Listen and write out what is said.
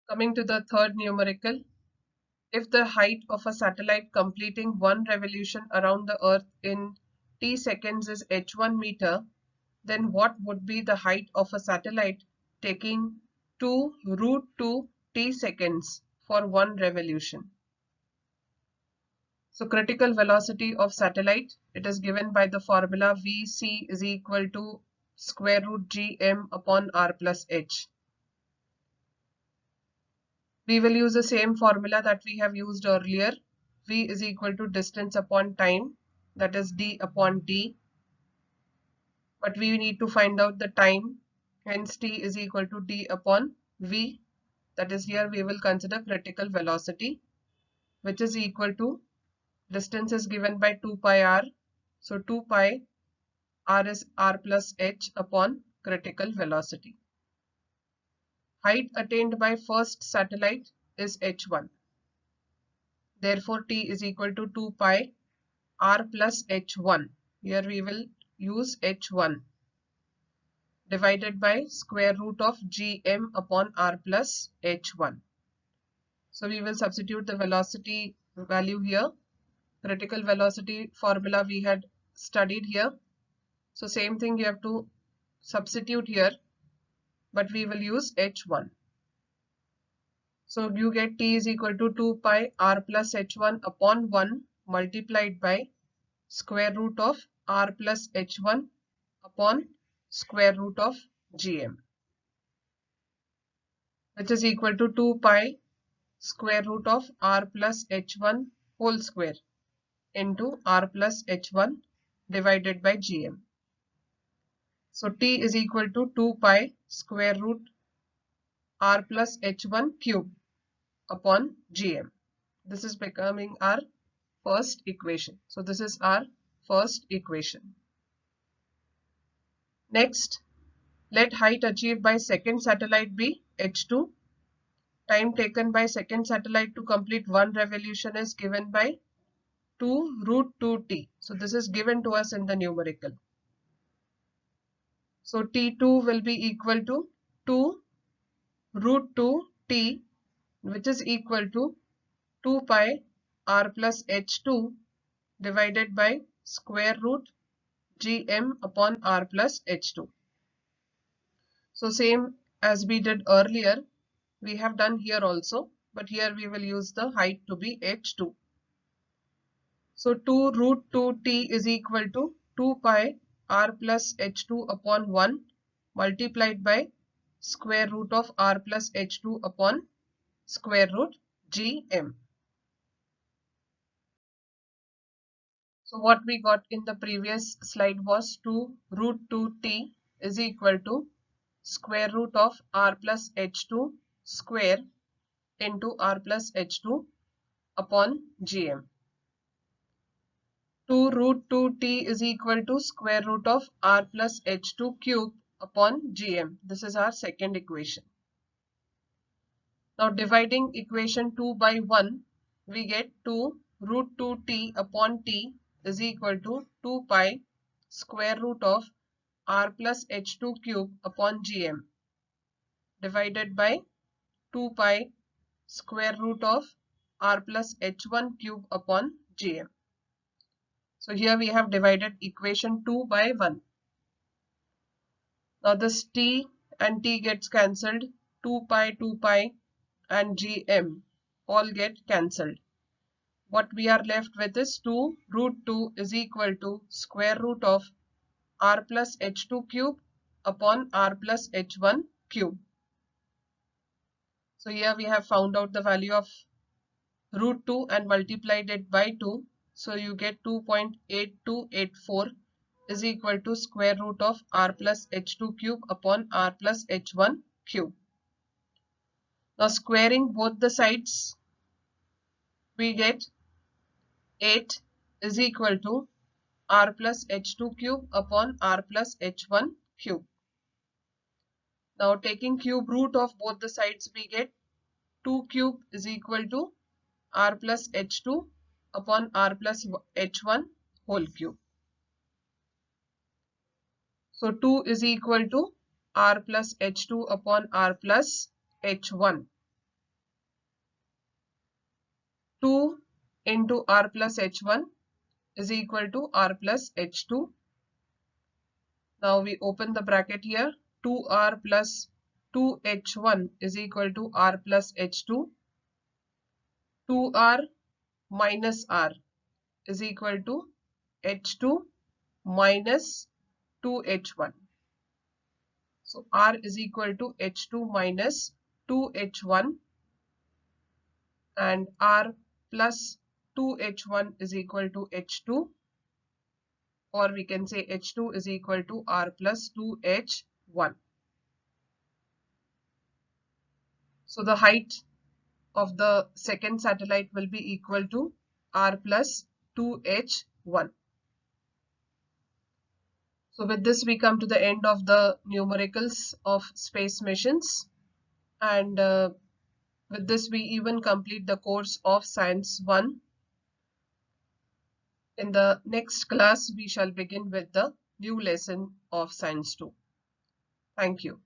Coming to the third numerical, if the height of a satellite completing one revolution around the Earth in t seconds is h1 meter, then what would be the height of a satellite taking 2 root 2 t seconds for one revolution? So critical velocity of satellite, it is given by the formula Vc is equal to square root gm upon r plus h. We will use the same formula that we have used earlier. V is equal to distance upon time, that is d upon t. But we need to find out the time, hence t is equal to d upon v. That is, here we will consider critical velocity, which is equal to distance is given by 2 pi r. So 2 pi r is r plus h upon critical velocity. Height attained by first satellite is h1. Therefore, t is equal to 2 pi r plus h1. Here we will use h1 divided by square root of gm upon r plus h1. So we will substitute the velocity value here. Critical velocity formula we had studied here. So same thing you have to substitute here, but we will use h1. So you get t is equal to 2 pi r plus h1 upon 1 multiplied by square root of r plus h1 upon square root of gm, which is equal to 2 pi square root of r plus h1 whole square into r plus h1 divided by gm. So t is equal to 2 pi square root r plus h1 cube upon gm. This is becoming our first equation. So this is our first equation. Next, let height achieved by second satellite be h2. Time taken by second satellite to complete one revolution is given by 2 root 2t. So this is given to us in the numerical. So t2 will be equal to 2 root 2t, which is equal to 2 pi r plus h2 divided by square root gm upon r plus h2. So same as we did earlier, we have done here also, but here we will use the height to be h2. So 2 root 2t is equal to 2 pi r plus h2 upon 1 multiplied by square root of r plus h2 upon square root gm. So what we got in the previous slide was 2 root 2t is equal to square root of r plus h2 square into r plus h2 upon gm. 2 root 2t is equal to square root of r plus h2 cube upon gm. This is our second equation. Now dividing equation 2 by 1, we get 2 root 2t upon t is equal to 2 pi square root of r plus h2 cube upon gm divided by 2 pi square root of r plus h1 cube upon gm. So here we have divided equation 2 by 1. Now this t and t gets cancelled, 2 pi and gm all get cancelled. What we are left with is 2 root 2 is equal to square root of r plus h2 cube upon r plus h1 cube. So here we have found out the value of root 2 and multiplied it by 2. So you get 2.8284 is equal to square root of r plus h2 cube upon r plus h1 cube. Now squaring both the sides, we get 8 is equal to r plus h2 cube upon r plus h1 cube. Now taking cube root of both the sides, we get 2 cube is equal to r plus h2 upon r plus h1 whole cube. So 2 is equal to r plus h2 upon r plus h1. 2 into r plus h1 is equal to r plus h2. Now we open the bracket here. 2r plus 2h1 is equal to r plus h2. 2r minus r is equal to h2 minus 2h1. So r is equal to h2 minus 2h1, and r plus 2h1 is equal to h2, or we can say h2 is equal to r plus 2h1. So the height of the second satellite will be equal to r plus 2h1. So with this we come to the end of the numericals of space missions, and with this we even complete the course of Science 1. In the next class we shall begin with the new lesson of Science 2. Thank you.